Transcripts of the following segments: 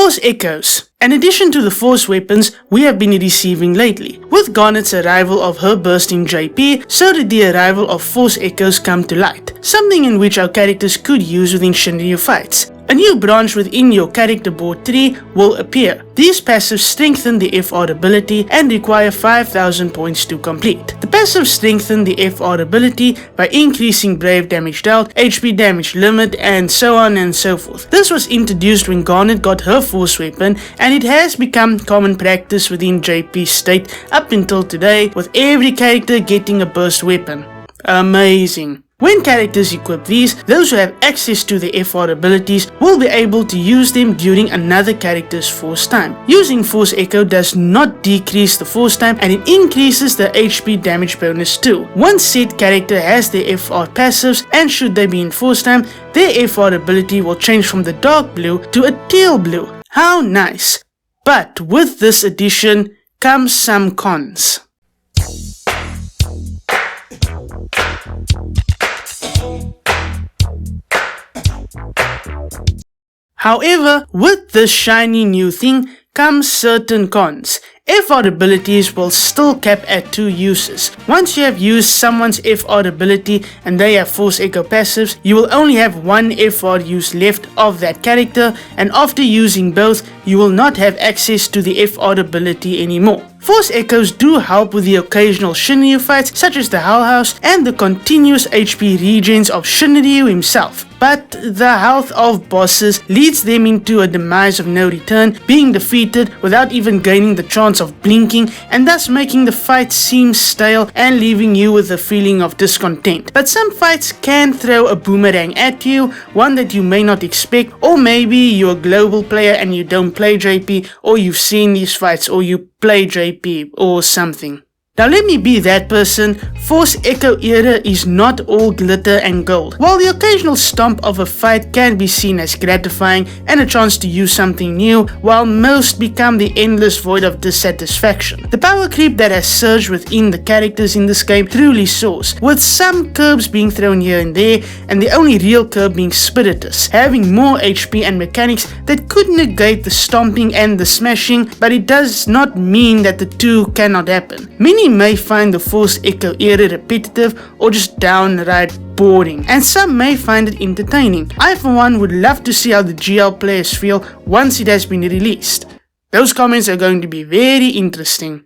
Force Echoes. In addition to the Force weapons we have been receiving lately, with Garnet's arrival of her bursting JP, so did the arrival of Force Echoes come to light, something in which our characters could use within Shinryu fights. A new branch within your character board tree will appear. These passives strengthen the FR ability and require 5000 points to complete. The passives strengthen the FR ability by increasing brave damage dealt, HP damage limit, and so on and so forth. This was introduced when Garnet got her Force weapon, and it has become common practice within JP state up until today, with every character getting a burst weapon. Amazing. When characters equip these, those who have access to the FR abilities will be able to use them during another character's force time. Using Force Echo does not decrease the force time, and it increases the HP damage bonus too. Once said character has their FR passives, and should they be in force time, their FR ability will change from the dark blue to a teal blue. How nice! But with this addition comes some cons. However, with this shiny new thing comes certain cons. FR abilities will still cap at 2 uses. Once you have used someone's FR ability and they have Force Echo passives, you will only have 1 FR use left of that character, and after using both, you will not have access to the FR ability anymore. Force Echoes do help with the occasional Shinryu fights such as the Hell House and the continuous HP regens of Shinryu himself, but the health of bosses leads them into a demise of no return, being defeated without even gaining the chance of blinking, and thus making the fight seem stale and leaving you with a feeling of discontent. But some fights can throw a boomerang at you, one that you may not expect, or maybe you're a global player and you don't play JP, or you've seen these fights, or you play JP or something. Now let me be that person. Force Echo era is not all glitter and gold. While the occasional stomp of a fight can be seen as gratifying and a chance to use something new, while most become the endless void of dissatisfaction. The power creep that has surged within the characters in this game truly soars, with some curbs being thrown here and there, and the only real curb being Spiritus, having more HP and mechanics that could negate the stomping and the smashing, but it does not mean that the two cannot happen. Many may find the Force Echo era repetitive or just downright boring, and some may find it entertaining. I for one would love to see how the GL players feel once it has been released. Those comments are going to be very interesting.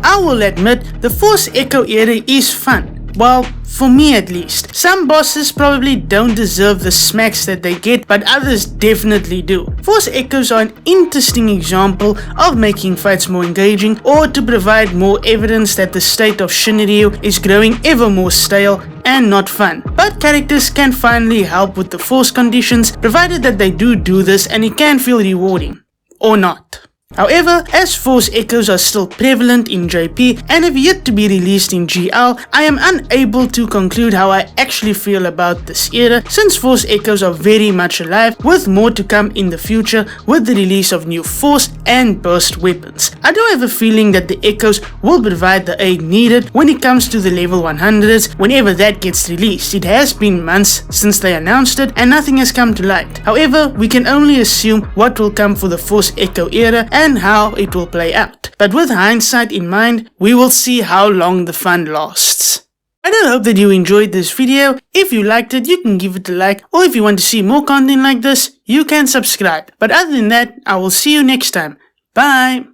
I will admit the Force Echo era is fun. Well, for me at least. Some bosses probably don't deserve the smacks that they get, but others definitely do. Force Echoes are an interesting example of making fights more engaging, or to provide more evidence that the state of Shinryu is growing ever more stale and not fun. But characters can finally help with the force conditions, provided that they do this and it can feel rewarding. Or not. However, as Force Echoes are still prevalent in JP and have yet to be released in GL, I am unable to conclude how I actually feel about this era, since Force Echoes are very much alive, with more to come in the future with the release of new Force and Burst weapons. I do have a feeling that the Echoes will provide the aid needed when it comes to the level 100s whenever that gets released. It has been months since they announced it and nothing has come to light. However, we can only assume what will come for the Force Echo era and how it will play out. But with hindsight in mind, we will see how long the fun lasts. I do hope that you enjoyed this video. If you liked it, you can give it a like, or if you want to see more content like this, you can subscribe. But other than that, I will see you next time. Bye!